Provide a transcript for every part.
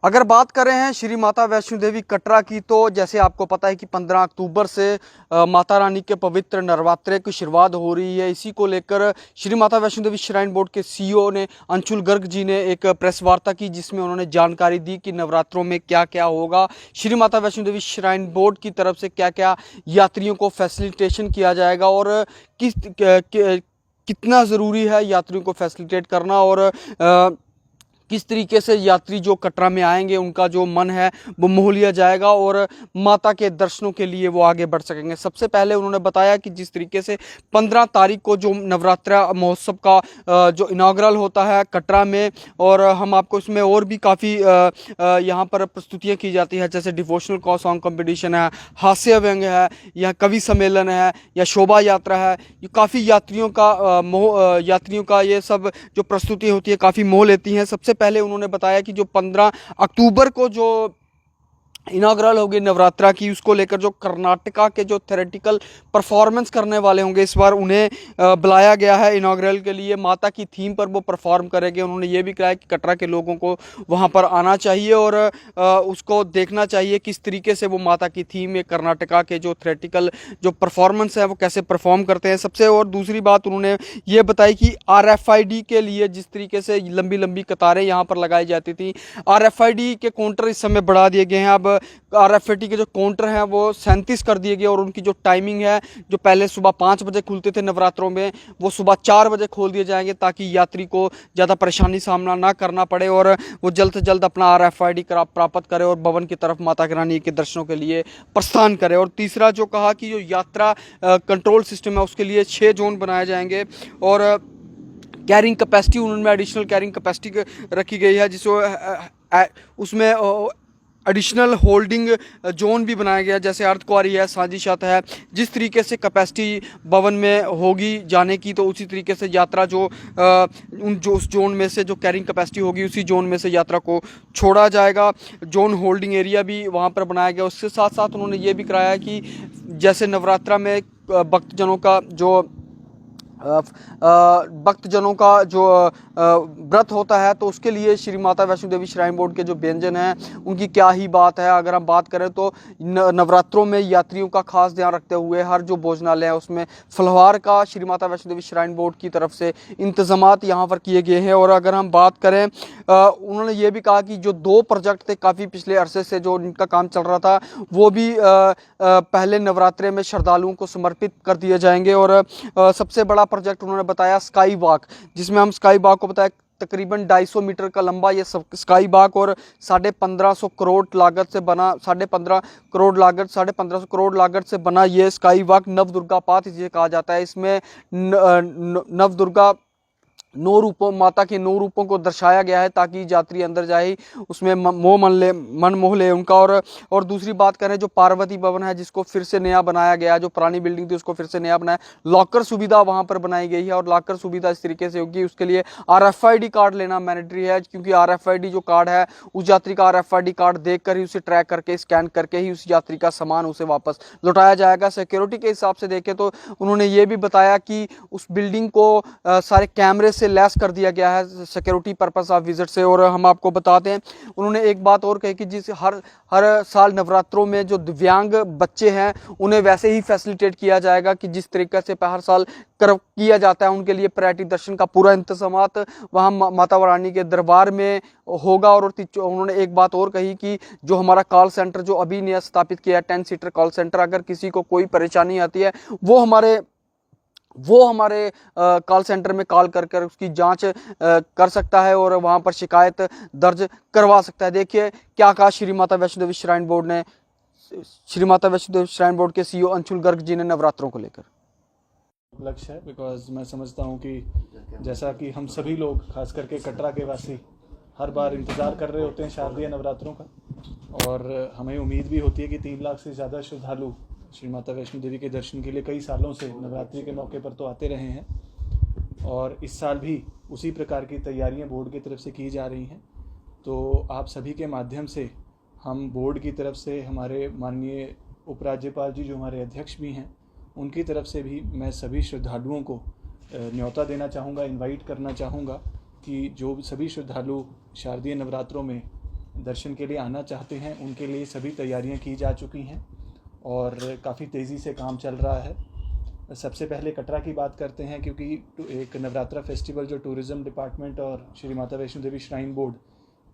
अगर बात कर रहे हैं श्री माता वैष्णो देवी कटरा की, तो जैसे आपको पता है कि 15 अक्टूबर से माता रानी के पवित्र नवरात्रे की शुरुआत हो रही है। इसी को लेकर श्री माता वैष्णो देवी श्राइन बोर्ड के सीईओ ने अंशुल गर्ग जी ने एक प्रेस वार्ता की, जिसमें उन्होंने जानकारी दी कि नवरात्रों में क्या क्या होगा, श्री माता वैष्णो देवी श्राइन बोर्ड की तरफ से क्या क्या यात्रियों को फैसिलिटेशन किया जाएगा और कितना ज़रूरी है यात्रियों को फैसिलिटेट करना, और किस तरीके से यात्री जो कटरा में आएंगे उनका जो मन है वो मोह लिया जाएगा और माता के दर्शनों के लिए वो आगे बढ़ सकेंगे। सबसे पहले उन्होंने बताया कि जिस तरीके से 15 तारीख को जो नवरात्रा महोत्सव का जो इनाग्रल होता है कटरा में, और हम आपको इसमें और भी काफ़ी यहाँ पर प्रस्तुतियाँ की जाती है, जैसे डिवोशनल सॉन्ग कॉम्पिटिशन है, हास्य व्यंग है, या कवि सम्मेलन है, या शोभा यात्रा है। ये काफ़ी यात्रियों का ये सब जो प्रस्तुति होती है काफ़ी मोह लेती हैं। सबसे पहले उन्होंने बताया कि जो 15 अक्टूबर को जो इनाग्रल होगी नवरात्रा की, उसको लेकर जो कर्नाटका के जो थेरेटिकल परफॉर्मेंस करने वाले होंगे, इस बार उन्हें बुलाया गया है इनाग्रल के लिए। माता की थीम पर वो परफॉर्म करेंगे। उन्होंने ये भी कहा कि कटरा के लोगों को वहाँ पर आना चाहिए और उसको देखना चाहिए किस तरीके से वो माता की थीम में कर्नाटका के जो थेरेटिकल जो परफॉर्मेंस है वो कैसे परफॉर्म करते हैं। सबसे और दूसरी बात उन्होंने ये बताई कि RFID के लिए जिस तरीके से लंबी लंबी कतारें यहाँ पर लगाई जाती थी, RFID के काउंटर इस समय बढ़ा दिए गए हैं। अब RFID के जो काउंटर हैं वो 37 कर दिए गए, और उनकी जो टाइमिंग है, जो पहले सुबह 5 बजे खुलते थे नवरात्रों में, वो सुबह 4 बजे खोल दिए जाएंगे, ताकि यात्री को ज़्यादा परेशानी सामना ना करना पड़े और वो जल्द से जल्द अपना RFID प्राप्त करे और भवन की तरफ माता की रानी के दर्शनों के लिए प्रस्थान करे। और तीसरा जो कहा कि जो यात्रा कंट्रोल सिस्टम है उसके लिए 6 जोन बनाए जाएंगे, और कैरिंग कैपेसिटी उनमें एडिशनल कैरिंग कैपेसिटी रखी गई है, जिसको उसमें एडिशनल होल्डिंग जोन भी बनाया गया, जैसे अर्धकुंवारी है, साझी छत है। जिस तरीके से कैपेसिटी भवन में होगी जाने की, तो उसी तरीके से यात्रा उस जोन में से जो कैरिंग कैपेसिटी होगी उसी जोन में से यात्रा को छोड़ा जाएगा। जोन होल्डिंग एरिया भी वहाँ पर बनाया गया। उसके साथ साथ उन्होंने ये भी कराया कि जैसे नवरात्रा में भक्तजनों का जो व्रत होता है, तो उसके लिए श्री माता वैष्णो देवी श्राइन बोर्ड के जो व्यंजन हैं उनकी क्या ही बात है। अगर हम बात करें तो नवरात्रों में यात्रियों का खास ध्यान रखते हुए हर जो भोजनालय है उसमें फलहार का श्री माता वैष्णो देवी श्राइन बोर्ड की तरफ से इंतजामात यहाँ पर किए गए हैं। और अगर हम बात करें, उन्होंने ये भी कहा कि जो 2 प्रोजेक्ट थे काफ़ी पिछले अरसे से जो इनका काम चल रहा था, वो भी पहले नवरात्रे में श्रद्धालुओं को समर्पित कर दिए जाएंगे। और सबसे बड़ा प्रोजेक्ट उन्होंने बताया स्काई वॉक, जिसमें हम स्काई वॉक को बताया तकरीबन 250 मीटर का लंबा ये स्काई वॉक और 1550 करोड़ लागत से बना 1550 करोड़ लागत से बना ये स्काई वॉक नवदुर्गा पाथ इसे कहा जाता है। इसमें नवदुर्गा 9 रूपों माता के 9 रूपों को दर्शाया गया है, ताकि यात्री अंदर जाए उसमें मन मोह ले उनका। और दूसरी बात करें, जो पार्वती भवन है जिसको फिर से नया बनाया गया, जो पुरानी बिल्डिंग थी उसको फिर से नया बनाया, लॉकर सुविधा वहां पर बनाई गई है। और लॉकर सुविधा इस तरीके से होगी, उसके लिए RFID कार्ड लेना मैंडेटरी है, क्योंकि RFID जो कार्ड है उस यात्री का RFID कार्ड देख कर ही उसे ट्रैक करके स्कैन करके ही उस यात्री का सामान उसे वापस लौटाया जाएगा। सिक्योरिटी के हिसाब से देखें तो उन्होंने ये भी बताया कि उस बिल्डिंग को सारे कैमरे से लैस कर दिया गया है सिक्योरिटी पर्पस ऑफ विजिट से। और हम आपको बताते हैं, उन्होंने एक बात और कही कि जिस हर साल नवरात्रों में जो दिव्यांग बच्चे हैं उन्हें वैसे ही फैसिलिटेट किया जाएगा कि जिस तरीके से हर साल किया जाता है। उनके लिए प्रायोरिटी दर्शन का पूरा इंतजामात वहाँ माता रानी के दरबार में होगा। और उन्होंने एक बात और कही कि जो हमारा कॉल सेंटर जो अभी नया स्थापित किया है 10 सीटर कॉल सेंटर, अगर किसी को कोई परेशानी आती है वो हमारे कॉल सेंटर में कॉल कर उसकी जांच कर सकता है और वहां पर शिकायत दर्ज करवा सकता है। देखिए क्या कहा श्री माता वैष्णो देवी श्राइन बोर्ड ने, श्री माता वैष्णो देवी श्राइन बोर्ड के सीईओ अंशुल गर्ग जी ने नवरात्रों को लेकर। लक्ष्य है बिकॉज मैं समझता हूँ कि जैसा कि हम सभी लोग खास करके कटरा के वासी हर बार इंतज़ार कर रहे होते हैं शारदीय नवरात्रों का, और हमें उम्मीद भी होती है कि 3 लाख से ज़्यादा श्रद्धालु श्री माता वैष्णो देवी के दर्शन के लिए कई सालों से नवरात्रि के मौके पर तो आते रहे हैं, और इस साल भी उसी प्रकार की तैयारियां बोर्ड की तरफ से की जा रही हैं। तो आप सभी के माध्यम से हम बोर्ड की तरफ से हमारे माननीय उपराज्यपाल जी जो हमारे अध्यक्ष भी हैं उनकी तरफ से भी मैं सभी श्रद्धालुओं को न्योता देना चाहूँगा, इनवाइट करना चाहूँगा कि जो सभी श्रद्धालु शारदीय नवरात्रों में दर्शन के लिए आना चाहते हैं उनके लिए सभी तैयारियां की जा चुकी हैं और काफ़ी तेज़ी से काम चल रहा है। सबसे पहले कटरा की बात करते हैं, क्योंकि एक नवरात्रा फेस्टिवल जो टूरिज़्म डिपार्टमेंट और श्री माता वैष्णो देवी श्राइन बोर्ड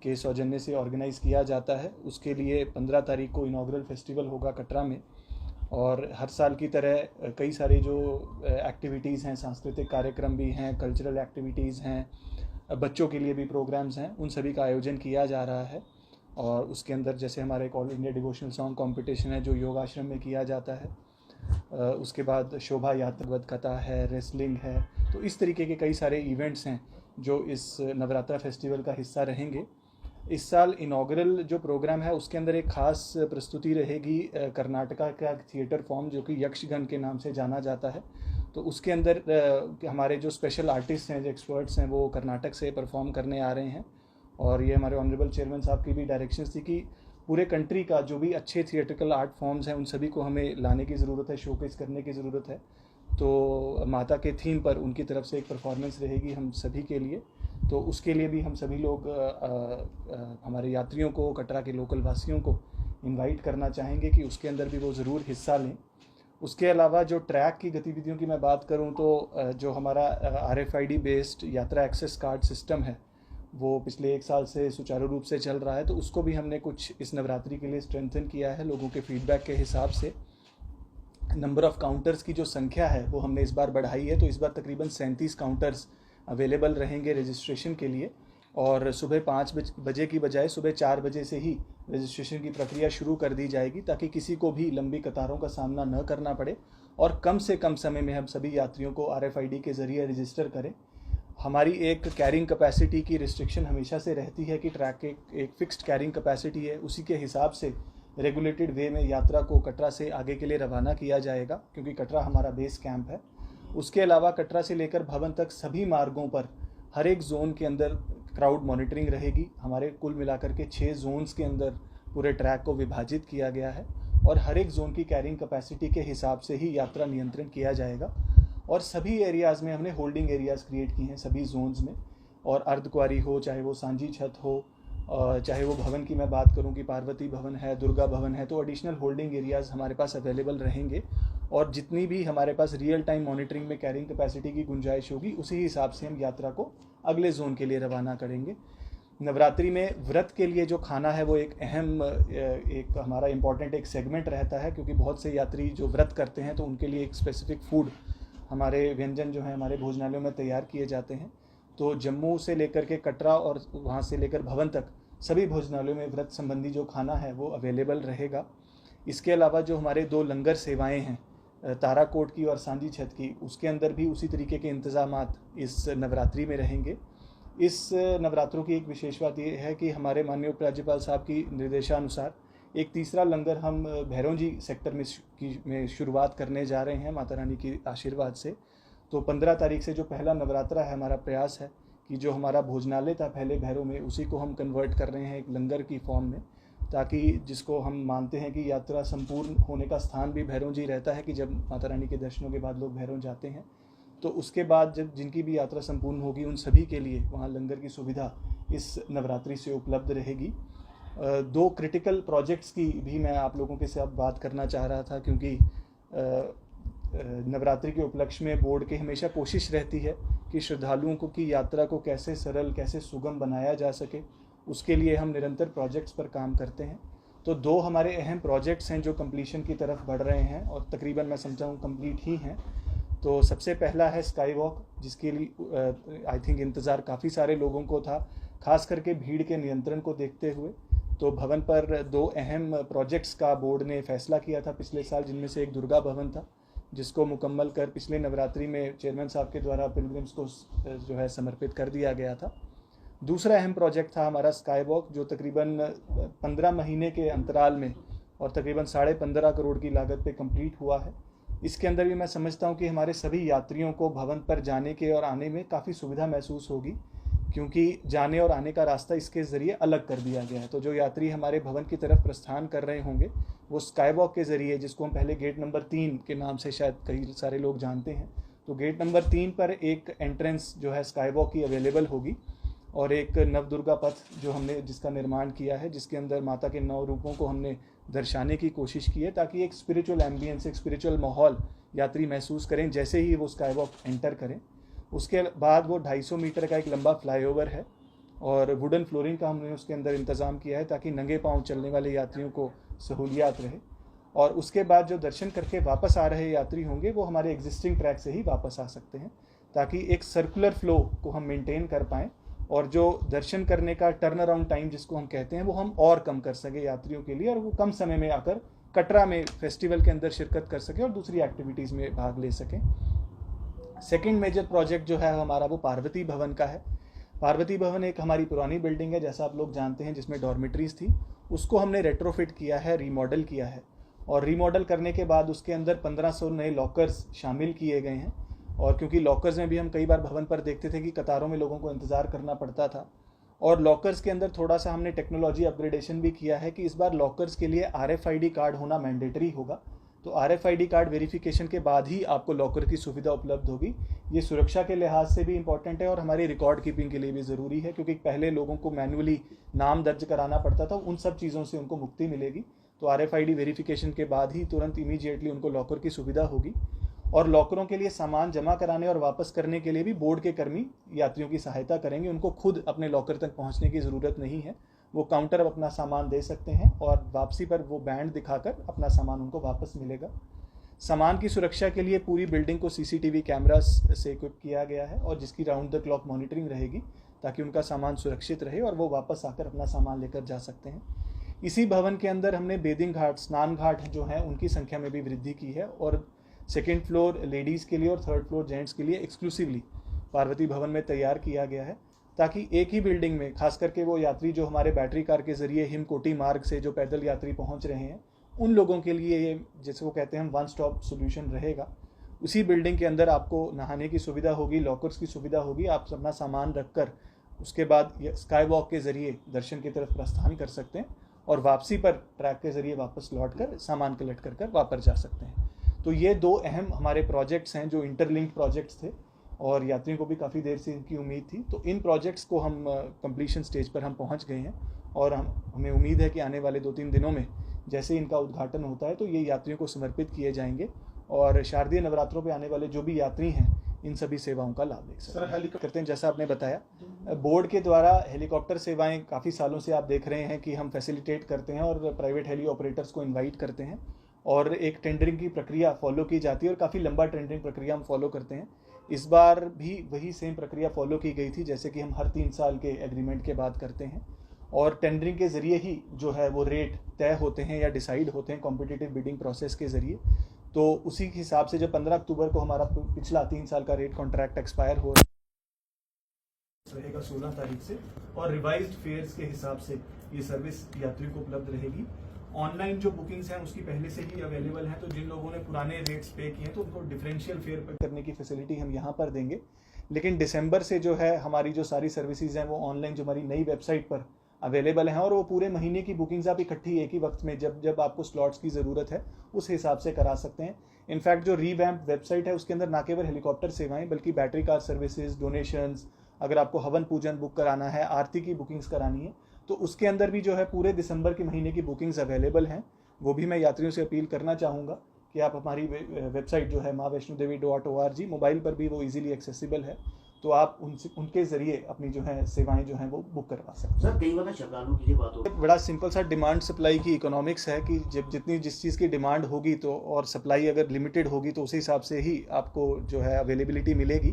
के सौजन्य से ऑर्गेनाइज़ किया जाता है, उसके लिए 15 तारीख को इनॉग्रल फेस्टिवल होगा कटरा में। और हर साल की तरह कई सारे जो एक्टिविटीज़ हैं, सांस्कृतिक कार्यक्रम भी हैं, कल्चरल एक्टिविटीज़ हैं, बच्चों के लिए भी प्रोग्राम्स हैं, उन सभी का आयोजन किया जा रहा है। और उसके अंदर जैसे हमारा एक all India devotional song competition है जो योग आश्रम में किया जाता है, उसके बाद शोभा यात्रा कथा है, रेसलिंग है, तो इस तरीके के कई सारे इवेंट्स हैं जो इस नवरात्रा फेस्टिवल का हिस्सा रहेंगे। इस साल इनॉग्रल जो प्रोग्राम है उसके अंदर एक ख़ास प्रस्तुति रहेगी कर्नाटका का थिएटर फॉर्म जो कि यक्षगन के नाम से जाना जाता है। तो उसके अंदर हमारे जो स्पेशल आर्टिस्ट हैं, जो एक्सपर्ट्स हैं, वो कर्नाटक से परफॉर्म करने आ रहे हैं। और ये हमारे ऑनरेबल चेयरमैन साहब की भी डायरेक्शंस थी कि पूरे कंट्री का जो भी अच्छे थिएट्रिकल आर्ट फॉर्म्स हैं उन सभी को हमें लाने की ज़रूरत है, शोकेस करने की ज़रूरत है। तो माता के थीम पर उनकी तरफ से एक परफॉर्मेंस रहेगी हम सभी के लिए। तो उसके लिए भी हम सभी लोग हमारे यात्रियों को, कटरा के लोकल वासियों को इनवाइट करना चाहेंगे कि उसके अंदर भी वो ज़रूर हिस्सा लें। उसके अलावा जो ट्रैक की गतिविधियों की मैं बात करूं तो जो हमारा RFID बेस्ड यात्रा एक्सेस कार्ड सिस्टम है वो पिछले 1 साल से सुचारू रूप से चल रहा है, तो उसको भी हमने कुछ इस नवरात्रि के लिए स्ट्रेंथन किया है। लोगों के फीडबैक के हिसाब से नंबर ऑफ़ काउंटर्स की जो संख्या है वो हमने इस बार बढ़ाई है। तो इस बार तकरीबन 37 काउंटर्स अवेलेबल रहेंगे रजिस्ट्रेशन के लिए। और सुबह 5 बजे की बजाय सुबह 4 बजे से ही रजिस्ट्रेशन की प्रक्रिया शुरू कर दी जाएगी, ताकि किसी को भी लंबी कतारों का सामना न करना पड़े और कम से कम समय में हम सभी यात्रियों को RFID के ज़रिए रजिस्टर करें। हमारी एक कैरिंग कैपेसिटी की रिस्ट्रिक्शन हमेशा से रहती है कि ट्रैक एक फ़िक्स्ड कैरिंग कैपेसिटी है, उसी के हिसाब से रेगुलेटेड वे में यात्रा को कटरा से आगे के लिए रवाना किया जाएगा, क्योंकि कटरा हमारा बेस कैंप है। उसके अलावा कटरा से लेकर भवन तक सभी मार्गों पर हर एक जोन के अंदर क्राउड मॉनिटरिंग रहेगी। हमारे कुल मिलाकर के 6 जोन्स के अंदर पूरे ट्रैक को विभाजित किया गया है और हर एक जोन की कैरिंग कैपेसिटी के हिसाब से ही यात्रा नियंत्रण किया जाएगा। और सभी एरियाज़ में हमने होल्डिंग एरियाज़ क्रिएट किए हैं सभी जोन्स में। और अर्धकुंवारी हो, चाहे वो सांझी छत हो, चाहे वो भवन की मैं बात करूं कि पार्वती भवन है, दुर्गा भवन है, तो एडिशनल होल्डिंग एरियाज़ हमारे पास अवेलेबल रहेंगे। और जितनी भी हमारे पास रियल टाइम मॉनिटरिंग में कैरिंग कैपेसिटी की गुंजाइश होगी, उसी हिसाब से हम यात्रा को अगले जोन के लिए रवाना करेंगे। नवरात्रि में व्रत के लिए जो खाना है वो एक अहम एक हमारा इम्पॉर्टेंट एक सेगमेंट रहता है, क्योंकि बहुत से यात्री जो व्रत करते हैं तो उनके लिए एक स्पेसिफिक फूड, हमारे व्यंजन जो हैं हमारे भोजनालयों में तैयार किए जाते हैं। तो जम्मू से लेकर के कटरा और वहाँ से लेकर भवन तक सभी भोजनालयों में व्रत संबंधी जो खाना है वो अवेलेबल रहेगा। इसके अलावा जो हमारे 2 लंगर सेवाएं हैं, ताराकोट की और सांझी छत की, उसके अंदर भी उसी तरीके के इंतज़ामात इस नवरात्रि में रहेंगे। इस नवरात्रों की एक विशेष बात ये है कि हमारे माननीय उपराज्यपाल साहब की निर्देशानुसार एक तीसरा लंगर हम भैरवजी सेक्टर में शुरुआत करने जा रहे हैं माता रानी की आशीर्वाद से। तो 15 तारीख से जो पहला नवरात्रा है, हमारा प्रयास है कि जो हमारा भोजनालय था पहले भैरव में, उसी को हम कन्वर्ट कर रहे हैं एक लंगर की फॉर्म में, ताकि जिसको हम मानते हैं कि यात्रा संपूर्ण होने का स्थान भी भैरव जी रहता है, कि जब माता रानी के दर्शनों के बाद लोग भैरव जाते हैं तो उसके बाद जब जिनकी भी यात्रा संपूर्ण होगी उन सभी के लिए वहाँ लंगर की सुविधा इस नवरात्रि से उपलब्ध रहेगी। 2 क्रिटिकल प्रोजेक्ट्स की भी मैं आप लोगों के साथ बात करना चाह रहा था, क्योंकि नवरात्रि के उपलक्ष्य में बोर्ड की हमेशा कोशिश रहती है कि श्रद्धालुओं को की यात्रा को कैसे सरल, कैसे सुगम बनाया जा सके, उसके लिए हम निरंतर प्रोजेक्ट्स पर काम करते हैं। तो 2 हमारे अहम प्रोजेक्ट्स हैं जो कंप्लीशन की तरफ बढ़ रहे हैं और तकरीबन मैं समझा हूँ कंप्लीट ही हैं। तो सबसे पहला है स्काई वॉक, जिसके लिए आई थिंक इंतज़ार काफ़ी सारे लोगों को था, खास करके भीड़ के नियंत्रण को देखते हुए। तो भवन पर 2 अहम प्रोजेक्ट्स का बोर्ड ने फैसला किया था पिछले साल, जिनमें से एक दुर्गा भवन था, जिसको मुकम्मल कर पिछले नवरात्रि में चेयरमैन साहब के द्वारा पिलग्रिम्स को जो है समर्पित कर दिया गया था। दूसरा अहम प्रोजेक्ट था हमारा स्काई वॉक, जो तकरीबन 15 महीने के अंतराल में और तकरीबन 15.5 करोड़ की लागत पे कंप्लीट हुआ है। इसके अंदर भी मैं समझता हूँ कि हमारे सभी यात्रियों को भवन पर जाने के और आने में काफ़ी सुविधा महसूस होगी, क्योंकि जाने और आने का रास्ता इसके ज़रिए अलग कर दिया गया है। तो जो यात्री हमारे भवन की तरफ प्रस्थान कर रहे होंगे वो स्काई वॉक के ज़रिए, जिसको हम पहले गेट नंबर 3 के नाम से शायद कई सारे लोग जानते हैं, तो गेट नंबर 3 पर एक एंट्रेंस जो है स्काई वॉक की अवेलेबल होगी और एक नवदुर्गा पथ जो हमने जिसका निर्माण किया है, जिसके अंदर माता के 9 रूपों को हमने दर्शाने की कोशिश की है, ताकि एक स्पिरिचुअल एम्बियंस, एक स्पिरिचुअल माहौल यात्री महसूस करें जैसे ही वो स्काई वॉक एंटर करें। उसके बाद वो 250 मीटर का एक लंबा फ्लाईओवर है और वुडन फ्लोरिंग का हमने उसके अंदर इंतज़ाम किया है ताकि नंगे पाँव चलने वाले यात्रियों को सहूलियात रहे। और उसके बाद जो दर्शन करके वापस आ रहे यात्री होंगे वो हमारे एग्जिस्टिंग ट्रैक से ही वापस आ सकते हैं, ताकि एक सर्कुलर फ्लो को हम मेंटेन कर पाएँ और जो दर्शन करने का टर्न अराउंड टाइम जिसको हम कहते हैं वो हम और कम कर सकें यात्रियों के लिए, और वो कम समय में आकर कटरा में फेस्टिवल के अंदर शिरकत कर सकें और दूसरी एक्टिविटीज़ में भाग ले सकें। सेकेंड मेजर प्रोजेक्ट जो है हमारा वो पार्वती भवन का है। पार्वती भवन एक हमारी पुरानी बिल्डिंग है जैसा आप लोग जानते हैं, जिसमें डॉर्मेटरीज थी। उसको हमने रेट्रोफिट किया है, रीमॉडल किया है, और रीमॉडल करने के बाद उसके अंदर 1500 नए लॉकर्स शामिल किए गए हैं। और क्योंकि लॉकर्स में भी हम कई बार भवन पर देखते थे कि कतारों में लोगों को इंतज़ार करना पड़ता था, और लॉकर्स के अंदर थोड़ा सा हमने टेक्नोलॉजी अपग्रेडेशन भी किया है कि इस बार लॉकर्स के लिए RFID कार्ड होना मैंडेटरी होगा। तो RFID कार्ड वेरिफिकेशन के बाद ही आपको लॉकर की सुविधा उपलब्ध होगी। ये सुरक्षा के लिहाज से भी इम्पॉर्टेंट है और हमारी रिकॉर्ड कीपिंग के लिए भी ज़रूरी है, क्योंकि पहले लोगों को मैनुअली नाम दर्ज कराना पड़ता था, उन सब चीज़ों से उनको मुक्ति मिलेगी। तो RFID वेरिफिकेशन के बाद ही तुरंत इमीडिएटली उनको लॉकर की सुविधा होगी। और लॉकरों के लिए सामान जमा कराने और वापस करने के लिए भी बोर्ड के कर्मी यात्रियों की सहायता करेंगे। उनको खुद अपने लॉकर तक पहुंचने की ज़रूरत नहीं है, वो काउंटर पर अपना सामान दे सकते हैं और वापसी पर वो बैंड दिखाकर अपना सामान उनको वापस मिलेगा। सामान की सुरक्षा के लिए पूरी बिल्डिंग को CCTV कैमरास से इक्विप किया गया है और जिसकी राउंड द क्लॉक मॉनिटरिंग रहेगी, ताकि उनका सामान सुरक्षित रहे और वो वापस आकर अपना सामान लेकर जा सकते हैं। इसी भवन के अंदर हमने बेदिंग घाट, स्नान घाट जो हैं उनकी संख्या में भी वृद्धि की है, और सेकेंड फ्लोर लेडीज़ के लिए और थर्ड फ्लोर जेंट्स के लिए एक्सक्लूसिवली पार्वती भवन में तैयार किया गया है, ताकि एक ही बिल्डिंग में खास करके वो यात्री जो हमारे बैटरी कार के ज़रिए हिमकोटी मार्ग से जो पैदल यात्री पहुंच रहे हैं, उन लोगों के लिए ये जिसको कहते हैं हम वन स्टॉप सोल्यूशन रहेगा। उसी बिल्डिंग के अंदर आपको नहाने की सुविधा होगी, लॉकर्स की सुविधा होगी, आप अपना सामान रखकर उसके बाद स्काई वॉक के ज़रिए दर्शन की तरफ प्रस्थान कर सकते हैं और वापसी पर ट्रैक के ज़रिए वापस लौट कर सामान कलेक्ट कर वापस जा सकते हैं। तो ये 2 अहम हमारे प्रोजेक्ट्स हैं जो इंटरलिंक्ड प्रोजेक्ट्स थे और यात्रियों को भी काफ़ी देर से इनकी उम्मीद थी। तो इन प्रोजेक्ट्स को हम कंप्लीशन स्टेज पर हम पहुंच गए हैं और हमें उम्मीद है कि आने वाले 2-3 दिनों में जैसे इनका उद्घाटन होता है तो ये यात्रियों को समर्पित किए जाएंगे और शारदीय नवरात्रों पे आने वाले जो भी यात्री हैं इन सभी सेवाओं का लाभ ले सकते करते हैं। जैसा आपने बताया, बोर्ड के द्वारा हेलीकॉप्टर सेवाएं काफ़ी सालों से आप देख रहे हैं कि हम फैसिलिटेट करते हैं और प्राइवेट हेली ऑपरेटर्स को इन्वाइट करते हैं और एक टेंडरिंग की प्रक्रिया फॉलो की जाती है और काफ़ी लंबा टेंडरिंग प्रक्रिया हम फॉलो करते हैं। इस बार भी वही सेम प्रक्रिया फॉलो की गई थी जैसे कि हम हर 3 साल के एग्रीमेंट के बाद करते हैं, और टेंडरिंग के ज़रिए ही जो है वो रेट तय होते हैं या डिसाइड होते हैं कॉम्पिटिटिव बिडिंग प्रोसेस के ज़रिए। तो उसी के हिसाब से जब 15 अक्टूबर को हमारा पिछला 3 साल का रेट कॉन्ट्रैक्ट एक्सपायर हो रहेगा 16 तारीख से, और रिवाइज्ड फेयर्स के हिसाब से ये सर्विस यात्रियों को उपलब्ध रहेगी। ऑनलाइन जो बुकिंग्स हैं उसकी पहले से ही अवेलेबल हैं, तो जिन लोगों ने पुराने रेट्स पे किए हैं तो उनको डिफरेंशियल फेयर पे करने की फैसिलिटी हम यहाँ पर देंगे। लेकिन दिसंबर से जो है हमारी जो सारी सर्विसेज हैं वो ऑनलाइन जो हमारी नई वेबसाइट पर अवेलेबल हैं और वो पूरे महीने की बुकिंग्स आप इकट्ठी एक ही वक्त में जब आपको स्लॉट्स की ज़रूरत है उस हिसाब से करा सकते हैं। इनफैक्ट जो रीवैम्प वेबसाइट है उसके अंदर ना केवल हेलीकॉप्टर सेवाएं बल्कि बैटरी कार सर्विसेज, डोनेशंस, अगर आपको हवन पूजन बुक कराना है, आरती की बुकिंग्स करानी है, तो उसके अंदर भी जो है पूरे दिसंबर के महीने की बुकिंग्स अवेलेबल हैं। वो भी मैं यात्रियों से अपील करना चाहूँगा कि आप हमारी वेबसाइट जो है maavaishnodevi.org, मोबाइल पर भी वो इजीली एक्सेसिबल है, तो आप उनके ज़रिए अपनी जो है सेवाएं जो हैं वो बुक करवा सकते हैं। सर कई बार श्रद्धालुओं की बात हो, बड़ा सिंपल सा डिमांड सप्लाई की इकोनॉमिक्स है कि जिस चीज़ की डिमांड होगी तो और सप्लाई अगर लिमिटेड होगी तो उसी हिसाब से ही आपको जो है अवेलेबिलिटी मिलेगी।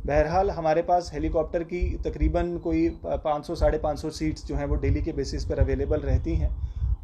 बहरहाल हमारे पास हेलीकॉप्टर की तकरीबन कोई 500-550 सीट्स जो हैं वो डेली के बेसिस पर अवेलेबल रहती हैं,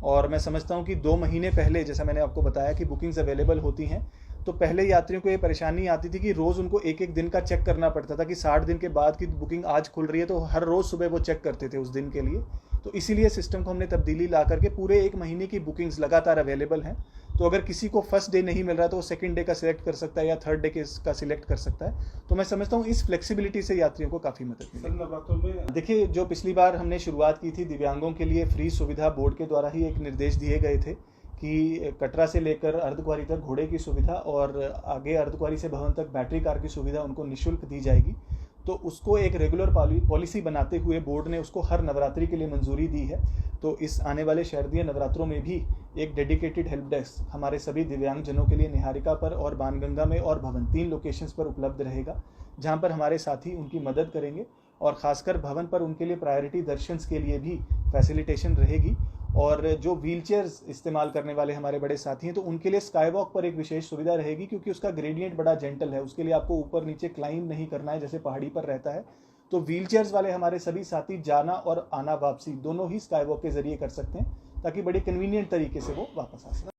और मैं समझता हूँ कि 2 महीने पहले जैसा मैंने आपको बताया कि बुकिंग्स अवेलेबल होती हैं, तो पहले यात्रियों को ये परेशानी आती थी कि रोज़ उनको एक दिन का चेक करना पड़ता था कि 60 दिन के बाद की बुकिंग आज खुल रही है, तो हर रोज़ सुबह वो चेक करते थे उस दिन के लिए। तो इसीलिए सिस्टम को हमने तब्दीली ला करके पूरे 1 महीने की बुकिंग्स लगातार अवेलेबल हैं। तो अगर किसी को फर्स्ट डे नहीं मिल रहा तो वो सेकंड डे का सिलेक्ट कर सकता है या थर्ड डे का सिलेक्ट कर सकता है। तो मैं समझता हूँ इस फ्लेक्सिबिलिटी से यात्रियों को काफ़ी मदद मिलेगी। देखिए, जो पिछली बार हमने शुरुआत की थी दिव्यांगों के लिए फ्री सुविधा, बोर्ड के द्वारा ही एक निर्देश दिए गए थे कि कटरा से लेकर अर्धकुंवारी तक घोड़े की सुविधा और आगे अर्धकुंवारी से भवन तक बैटरी कार की सुविधा उनको निःशुल्क दी जाएगी। तो उसको एक रेगुलर पॉलिसी बनाते हुए बोर्ड ने उसको हर नवरात्रि के लिए मंजूरी दी है। तो इस आने वाले शारदीय नवरात्रों में भी एक डेडिकेटेड हेल्प डेस्क हमारे सभी दिव्यांगजनों के लिए निहारिका पर और बाणगंगा में और भवन 3 लोकेशंस पर उपलब्ध रहेगा, जहां पर हमारे साथी उनकी मदद करेंगे और खासकर भवन पर उनके लिए प्रायोरिटी दर्शंस के लिए भी फैसिलिटेशन रहेगी। और जो व्हीलचेयर्स इस्तेमाल करने वाले हमारे बड़े साथी हैं तो उनके लिए स्काई वॉक पर एक विशेष सुविधा रहेगी, क्योंकि उसका ग्रेडियंट बड़ा जेंटल है, उसके लिए आपको ऊपर नीचे क्लाइंब नहीं करना है जैसे पहाड़ी पर रहता है। तो व्हीलचेयर्स वाले हमारे सभी साथी जाना और आना वापसी दोनों ही स्काई वॉक के जरिए कर सकते हैं, ताकि बड़ी कन्वीनियंट तरीके से वो वापस आ सकें।